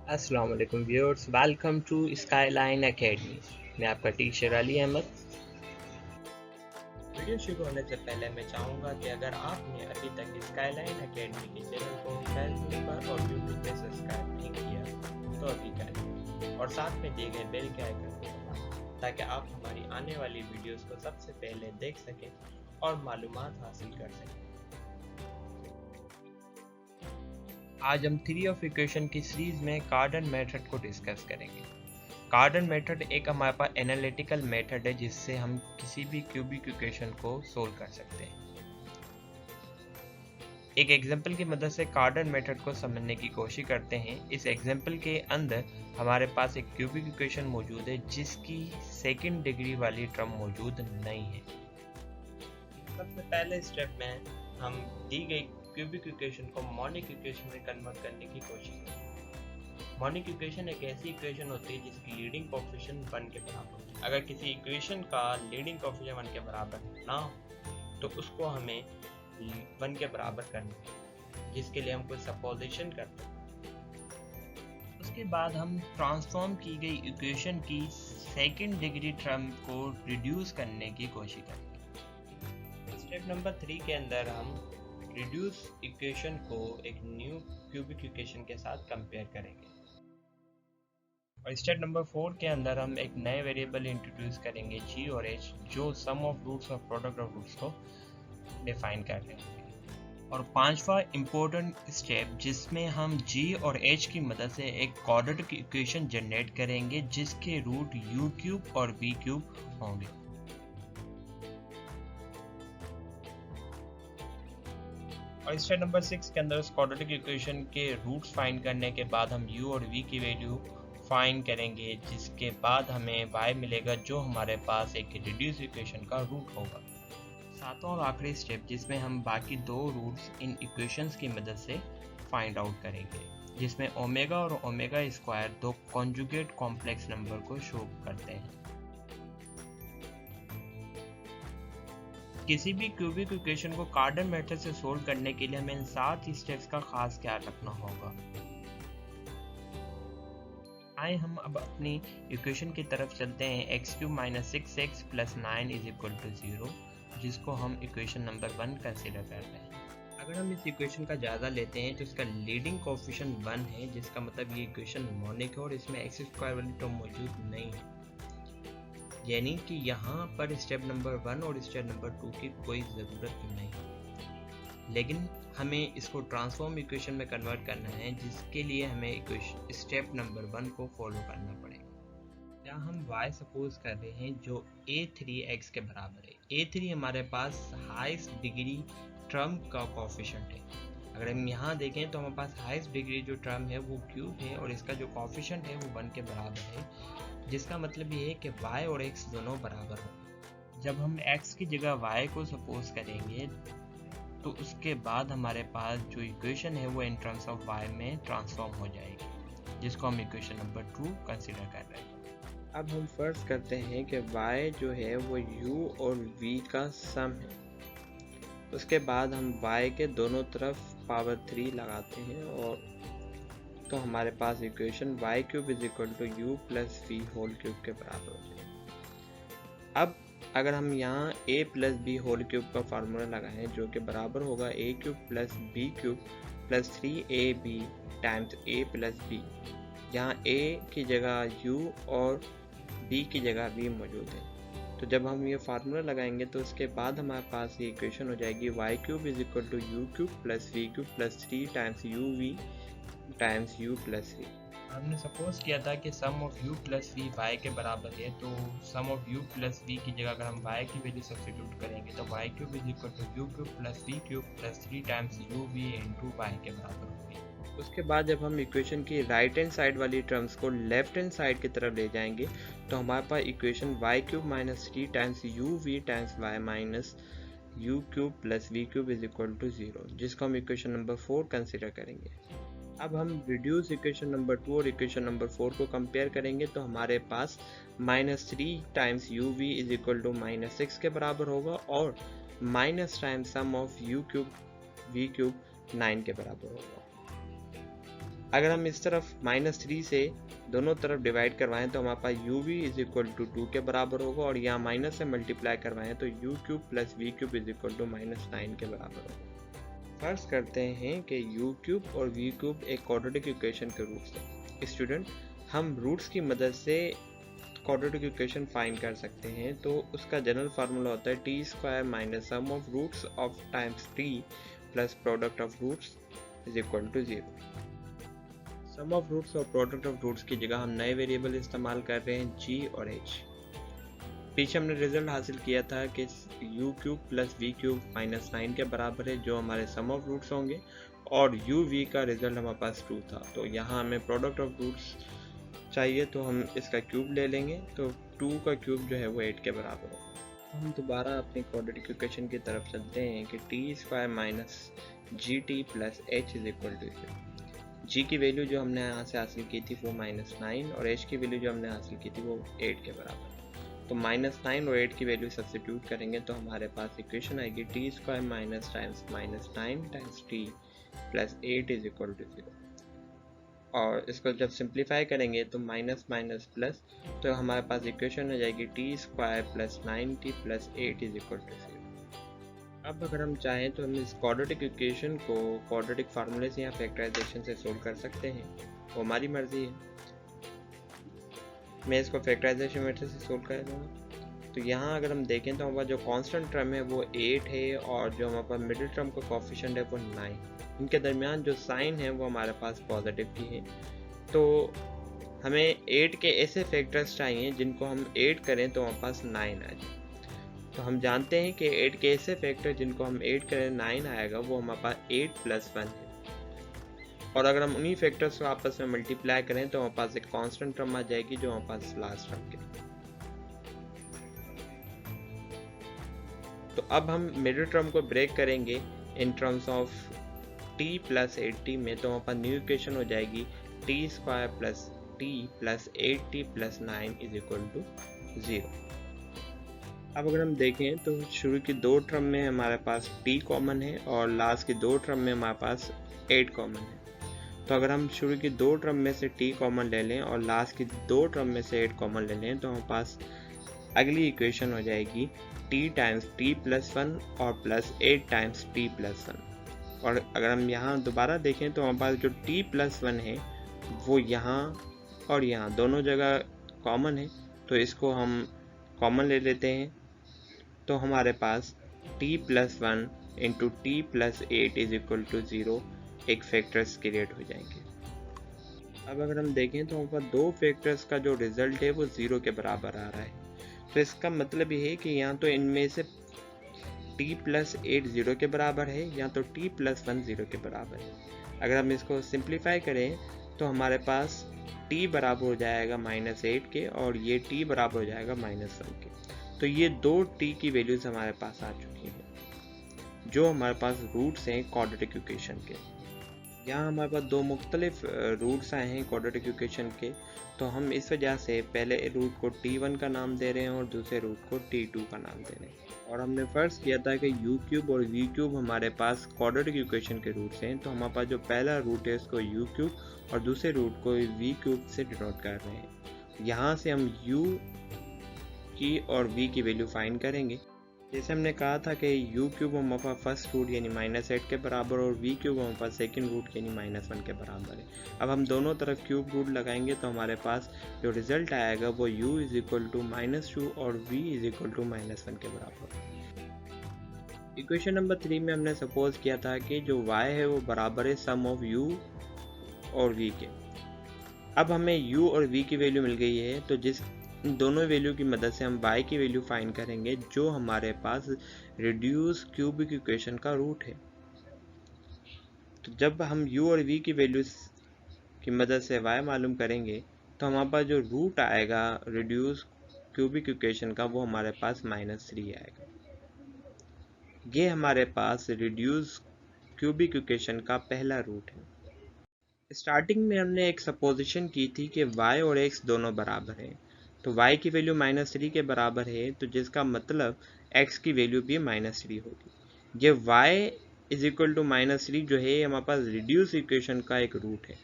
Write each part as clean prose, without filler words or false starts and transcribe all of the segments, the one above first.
अस्सलाम वालेकुम viewers, welcome to Skyline Academy. मैं आपका टीचर अली अहमद। वीडियो शुरू होने से पहले मैं चाहूँगा कि अगर आपने अभी तक स्काईलाइन एकेडमी के चैनल को फेसबुक पर और यूट्यूब पे सब्सक्राइब नहीं किया तो अभी करें और साथ में दिए गए बेल के आइकन को दबाएं ताकि आप हमारी आने वाली वीडियोस को सबसे पहले देख सकें और मालूमात हासिल कर सकें। आज हम थ्री ऑफ इक्वेशन की सीरीज में कार्डन मेथड को डिस्कस करेंगे। कार्डन मेथड एक हमारे पास एनालिटिकल मेथड है जिससे हम किसी भी क्यूबिक इक्वेशन को सोल्व कर सकते हैं। एक एग्जांपल की मदद से कार्डन मेथड को समझने की कोशिश करते हैं। इस एग्जांपल के अंदर हमारे पास एक क्यूबिक इक्वेशन मौजूद है जिसकी सेकंड डिग्री वाली टर्म मौजूद नहीं है। सबसे पहले स्टेप में हम दी गई क्यूबिक इक्वेशन को मोनिक इक्वेशन में कन्वर्ट करने की कोशिश करें। मोनिक इक्वेशन एक ऐसी इक्वेशन होती है जिसकी लीडिंग कोएफिशिएंट 1 के बराबर होती है। अगर किसी इक्वेशन का लीडिंग कोएफिशिएंट 1 के बराबर ना हो तो उसको हमें 1 के बराबर करना है, जिसके लिए हम कुछ सपोजिशन करते हैं। उसके बाद हम ट्रांसफॉर्म की गई इक्वेशन की सेकंड डिग्री टर्म को रिड्यूस करने की कोशिश करेंगे। स्टेप नंबर 3 के अंदर हम रिड्यूस इक्वेशन को एक न्यू क्यूबिक इक्वेशन के साथ कंपेयर करेंगे और स्टेप नंबर 4 के अंदर हम एक नए वेरिएबल इंट्रोड्यूस करेंगे g और h, जो सम ऑफ रूट्स और प्रोडक्ट ऑफ रूट्स को डिफाइन कर रहे हैं। और पांचवा इम्पोर्टेंट स्टेप जिसमें हम g और h की मदद से एक क्वाड्रेटिक इक्वेशन जनरेट करेंगे जिसके रूट u क्यूब और v क्यूब होंगे। और स्टेप नंबर 6 के अंदर उस क्वाड्रेटिक इक्वेशन के रूट्स फाइंड करने के बाद हम u और v की वैल्यू फाइंड करेंगे, जिसके बाद हमें y मिलेगा जो हमारे पास एक रिड्यूस इक्वेशन का रूट होगा। सातवां और आखिरी स्टेप जिसमें हम बाकी दो रूट्स इन इक्वेशंस की मदद से फाइंड आउट करेंगे, जिसमें ओमेगा और ओमेगा स्क्वायर दो कॉन्जुगेट कॉम्प्लेक्स नंबर को शो करते हैं। किसी भी क्यूबिक इक्वेशन को कार्डन मेथड से सोल्व करने के लिए हमें इन 7 स्टेप्स का खास ख्याल रखना होगा। आइए हम अब अपनी इक्वेशन की तरफ चलते हैं। x³ - 6x + 9 = 0, जिसको हम इक्वेशन नंबर 1 कंसीडर कर रहे हैं। अगर हम इस इक्वेशन का जायजा लेते हैं तो इसका लीडिंग कोएफिशिएंट 1 है, जिसका मतलब ये इक्वेशन मोनिक है और इसमें x² वाली टर्म मौजूद नहीं है, यानी कि यहाँ पर स्टेप नंबर 1 और स्टेप नंबर 2 की कोई ज़रूरत नहीं। लेकिन हमें इसको ट्रांसफॉर्म इक्वेशन में कन्वर्ट करना है, जिसके लिए हमें इक्वेशन स्टेप नंबर 1 को फॉलो करना पड़ेगा। यहाँ हम y सपोज कर रहे हैं जो a3x के बराबर है। a3 हमारे पास हाईएस्ट डिग्री टर्म का कोएफिशिएंट है। अगर हम यहाँ देखें तो हमारे पास हाईएस्ट डिग्री जो टर्म है वो क्यूब है और इसका जो कोएफिशिएंट है वो 1 के बराबर है, जिसका मतलब ये है कि y और x दोनों बराबर होंगे। जब हम x की जगह y को सपोज करेंगे तो उसके बाद हमारे पास जो इक्वेशन है वो इन टर्म्स ऑफ y में ट्रांसफॉर्म हो जाएगी, जिसको हम इक्वेशन नंबर 2 कंसीडर कर रहे हैं। अब हम फर्ज करते हैं कि y जो है वो u और v का सम है। उसके बाद हम y के दोनों तरफ पावर 3 लगाते हैं और तो हमारे पास equation y³ = u + v whole cube के बराबर हो जाएगी। अब अगर हम यहाँ a + b होल क्यूब का फार्मूला लगाएं जो कि बराबर होगा a³ + b³ + 3ab times a + b, यहाँ a की जगह u और b की जगह v मौजूद है। तो जब हम ये फार्मूला लगाएंगे तो उसके बाद हमारे पास ये इक्वेशन हो जाएगी y³ = u³ + v³ + 3 times uv times u + v। हमने सपोज किया था कि सम ऑफ u + v y के बराबर है, तो सम ऑफ u + v की जगह अगर हम y की वैल्यू सब्स्टिट्यूट करेंगे तो y³ = u³ + v³ + 3 times uv × y के बराबर होगी। उसके बाद जब हम इक्वेशन की राइट हैंड साइड वाली टर्म्स को लेफ्ट हैंड साइड की तरफ ले जाएंगे तो हमारे पास equation y³ - 3 times uv times y minus u³ + v³ = 0, जिसको हम इक्वेशन नंबर 4 कंसीडर करेंगे। अब हम रिड्यूस इक्वेशन नंबर 2 और इक्वेशन नंबर 4 को कंपेयर करेंगे तो हमारे पास -3 टाइम्स uv = -6 के बराबर होगा और minus times some of u³ v³ 9 के बराबर होगा। अगर हम इस तरफ -3 से दोनों तरफ डिवाइड करवाएं तो हमारे पास u v is equal to 2 के बराबर होगा, और यहाँ माइनस से मल्टीप्लाई करवाएं तो u cube plus v cube is equal to -9 के बराबर होगा। फर्ज करते हैं कि u क्यूब और v क्यूब एक क्वाड्रेटिक इक्वेशन के रूट्स हैं। स्टूडेंट, हम रूट्स की मदद से क्वाड्रेटिक इक्वेशन फाइंड कर सकते हैं, तो उसका जनरल फार्मूला होता है T square minus sum of roots of times T plus product of roots is equal to 0। Sum of roots और प्रोडक्ट ऑफ रूट्स की जगह हम नए वेरिएबल इस्तेमाल कर रहे हैं g और h। पीछे हमने रिजल्ट हासिल किया था कि u cube plus v cube -9 के बराबर है, जो हमारे सम ऑफ रूट्स होंगे, और u v का रिजल्ट हमारे पास 2 था। तो यहाँ हमें प्रोडक्ट ऑफ रूट्स चाहिए, तो हम इसका क्यूब ले लेंगे, तो 2 का क्यूब जो है वो 8 के बराबर होगा। हम दोबारा अपनी क्वाड्रेटिक इक्वेशन की तरफ चलते हैं कि T square minus G T plus H is equal to 0। G की वैल्यू जो हमने यहाँ से हासिल की थी वो -9, और एच की वैल्यू जो हमने हासिल की थी वो 8 के बराबर। तो -9 और 8 की वैल्यू सब्स्टिट्यूट करेंगे तो हमारे पास इक्वेशन आएगी T square minus times -9 times T plus 8 is equal to 0। और इसको जब सिंप्लीफाई करेंगे तो माइनस माइनस प्लस, तो हमारे पास इक्वेशन हो जाएगी T square plus 9t plus 8 is equal to 0। अब अगर हम चाहें तो हम इस क्वाड्रेटिक इक्वेशन को क्वाड्रेटिक फार्मूले से या फैक्टराइजेशन से सोल्व कर सकते हैं, वो हमारी मर्जी है। मैं इसको फैक्टराइजेशन मेथड से सोल्व कर दूँगा। तो यहाँ अगर हम देखें तो हमारा जो कांस्टेंट टर्म है वो 8 है, और जो हमारे पास मिडिल टर्म का कोफिशिएंट है वो 9। इनके दरमियान जो साइन है वो हमारे पास पॉजिटिव की है। तो हमें 8 के ऐसे फैक्टर्स चाहिए जिनको हम 8 करें तो हमारे पास 9 आ जाए। तो हम जानते हैं कि 8 के ऐसे फैक्टर जिनको हम 8 करें 9 आएगा, वो हमारे पास 8 + 1 है। और अगर हम उन्हीं फैक्टर्स को आपस में मल्टीप्लाई करें तो हमारे पास एक कांस्टेंट टर्म आ जाएगी जो हमारे पास लास्ट टर्म के। तो अब हम मिडिल टर्म को ब्रेक करेंगे in terms of t plus 8t में, तो हमारे पास न्यू इक्वेशन हो जाएगी T square plus T plus 8t plus 9 is equal to 0। अब अगर हम देखें तो शुरू की 2 टर्म में हमारे पास t कॉमन है, और लास्ट की 2 टर्म में हमारे पास 8 कॉमन है। तो अगर हम शुरू की 2 टर्म में से t कॉमन ले लें और लास्ट की 2 टर्म में से 8 कॉमन ले लें, तो हमारे पास अगली इक्वेशन हो जाएगी t टाइम्स t प्लस 1 और प्लस 8 टाइम्स t प्लस 1। और अगर हम यहाँ दोबारा देखें तो हमारे पास जो t प्लस 1 है वो यहाँ और यहाँ दोनों जगह कॉमन है, तो इसको हम कॉमन ले लेते हैं। तो हमारे पास t plus 1 into T plus 8 is equal to 0 एक फैक्टर्स क्रिएट हो जाएंगे। अब अगर हम देखें तो हमारे पास 2 फैक्टर्स का जो रिजल्ट है वो 0 के बराबर आ रहा है। तो इसका मतलब ये है कि यहाँ तो इनमें से t प्लस 8 0 के बराबर है, या तो t प्लस 1 0 के बराबर है। अगर हम इसको सिंप्लीफाई करें तो हमारे पास t बराबर हो जाएगा -8 के, और ये t बराबर हो जाएगा -1 के। तो ये 2 t की वैल्यूज हमारे पास आ चुकी हैं, जो हमारे पास रूट्स हैं क्वाड्रेटिक इक्वेशन के। यहाँ हमारे पास 2 मुख्तलिफ रूट्स आए हैं क्वाड्रेटिक इक्वेशन के, तो हम इस वजह से पहले रूट को t1 का नाम दे रहे हैं और दूसरे रूट को t2 का नाम दे रहे हैं। और हमने फर्ज किया था कि u क्यूब और v क्यूब हमारे पास क्वाड्रेटिक इक्वेशन के रूट्स हैं, तो हमारे पास जो पहला रूट है उसको u क्यूब और दूसरे रूट को v क्यूब से डिनोट कर रहे हैं। यहाँ से हम u की और v की वैल्यू फाइंड करेंगे। जैसे हमने कहा था कि u क्यूब हमारे पास फर्स्ट रूट यानी -8 के बराबर, और v क्यूब हमारे पास सेकंड रूट यानी -1 के बराबर है। अब हम दोनों तरफ क्यूब रूट लगाएंगे तो हमारे पास जो रिजल्ट आएगा वो u इज इक्वल टू -2 और v इज इक्वल टू -1 के बराबर। इक्वेशन नंबर 3 में हमने सपोज किया था कि जो y है वो बराबर है सम ऑफ u और v के। अब हमें u और v की वैल्यू मिल गई है, तो जिस दोनों वैल्यू की मदद से हम y की वैल्यू फाइंड करेंगे, जो हमारे पास रिड्यूस क्यूबिक इक्वेशन का रूट है। तो जब हम u और v की वैल्यू की मदद से y मालूम करेंगे तो हमारे पास जो रूट आएगा रिड्यूस क्यूबिक इक्वेशन का वो हमारे पास -3 आएगा। ये हमारे पास रिड्यूस क्यूबिक इक्वेशन का पहला रूट है। स्टार्टिंग में हमने एक सपोजिशन की थी कि y और x दोनों बराबर हैं, तो y की वैल्यू -3 के बराबर है, तो जिसका मतलब x की वैल्यू भी -3 होगी। ये y इज इक्वल टू -3 जो है हमारे पास रिड्यूस इक्वेशन का एक रूट है।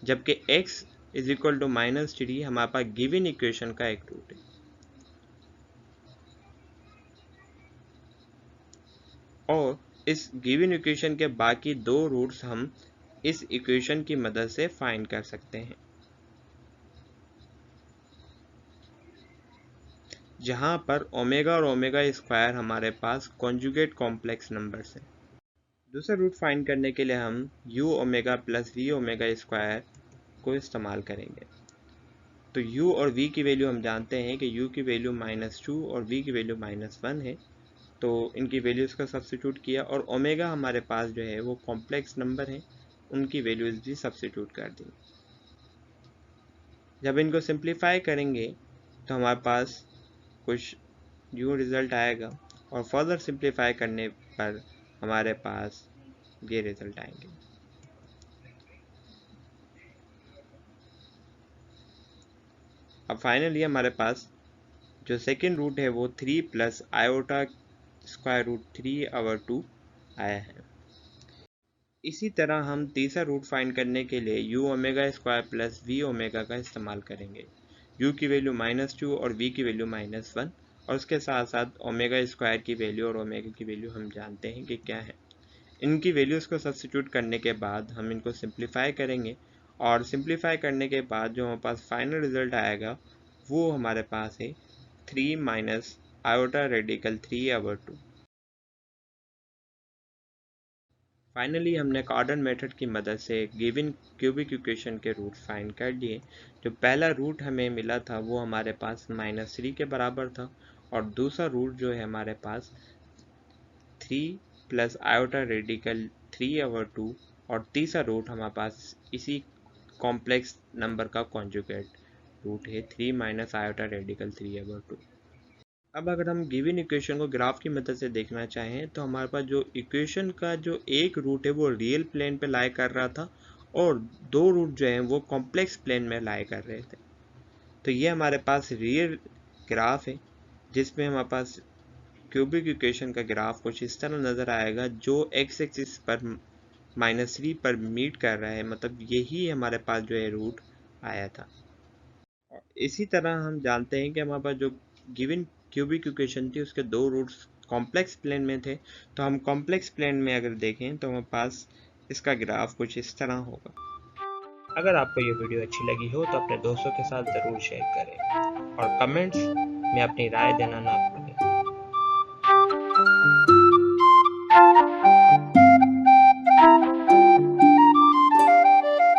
जबकि x इज इक्वल टू -3 हमारे पास गिवन इक्वेशन का एक रूट है। और इस गिवन इक्वेशन के बाकी दो रूट्स हम इस इक्वेशन की मदद से फाइंड कर सकते हैं, जहां पर ओमेगा और ओमेगा स्क्वायर हमारे पास कॉन्जुगेट कॉम्प्लेक्स नंबर्स हैं। दूसरा रूट फाइंड करने के लिए हम u omega plus v omega square को इस्तेमाल करेंगे। तो u और v की वैल्यू हम जानते हैं कि u की वैल्यू -2 और v की वैल्यू -1 है, तो इनकी वैल्यूज़ का सब्स्टिट्यूट किया और ओमेगा हमारे पास जो है वो कॉम्प्लेक्स नंबर है, उनकी वैल्यूज़ भी सब्स्टिट्यूट कर दी। जब इनको सिंप्लीफाई करेंगे तो हमारे पास कुछ यूँ रिज़ल्ट आएगा और फर्दर सिंप्लीफाई करने पर हमारे पास ये रिज़ल्ट आएंगे। अब फाइनली हमारे पास जो सेकेंड रूट है वो 3 प्लस आयोटा स्क्वायर रूट 3/2 आया है। इसी तरह हम तीसरा रूट फाइंड करने के लिए u omega square plus v omega का इस्तेमाल करेंगे। u की वैल्यू -2 और v की वैल्यू -1 और उसके साथ साथ ओमेगा स्क्वायर की वैल्यू और ओमेगा की वैल्यू हम जानते हैं कि क्या है। इनकी वैल्यूज़ को सब्स्टिट्यूट करने के बाद हम इनको सिंप्लीफाई करेंगे और सिंप्लीफाई करने के बाद जो हमारे पास फाइनल रिजल्ट आएगा वो हमारे पास है 3 माइनस आयोटा रेडिकल 3/2। फाइनली हमने कार्डन मेथड की मदद से गिवन क्यूबिक इक्वेशन के रूट फाइंड कर लिए। जो पहला रूट हमें मिला था वो हमारे पास -3 के बराबर था और दूसरा रूट जो है हमारे पास 3 प्लस आयोटा रेडिकल 3/2 और तीसरा रूट हमारे पास इसी कॉम्प्लेक्स नंबर का कॉन्जुगेट रूट है 3 माइनस आयोटा रेडिकल 3/2। अब अगर हम गिवन इक्वेशन को ग्राफ की मदद से देखना चाहें तो हमारे पास जो इक्वेशन का जो एक रूट है वो रियल प्लेन पे लाई कर रहा था और दो रूट जो हैं वो कॉम्प्लेक्स प्लेन में लाई कर रहे थे। तो ये हमारे पास रियल ग्राफ है जिसमें हमारे पास क्यूबिक इक्वेशन का ग्राफ कुछ इस तरह नज़र आएगा, जो एक्स एक्सिस पर -3 पर मीट कर रहा है, मतलब यही हमारे पास जो है रूट आया था। इसी तरह हम जानते हैं कि हमारे पास जो गिवन क्यूबिक इक्वेशन थी उसके दो रूट्स कॉम्प्लेक्स प्लेन में थे, तो हम कॉम्प्लेक्स प्लेन में अगर देखें तो हमारे पास इसका ग्राफ कुछ इस तरह होगा। अगर आपको ये वीडियो अच्छी लगी हो तो अपने दोस्तों के साथ ज़रूर शेयर करें और कमेंट्स में अपनी राय देना ना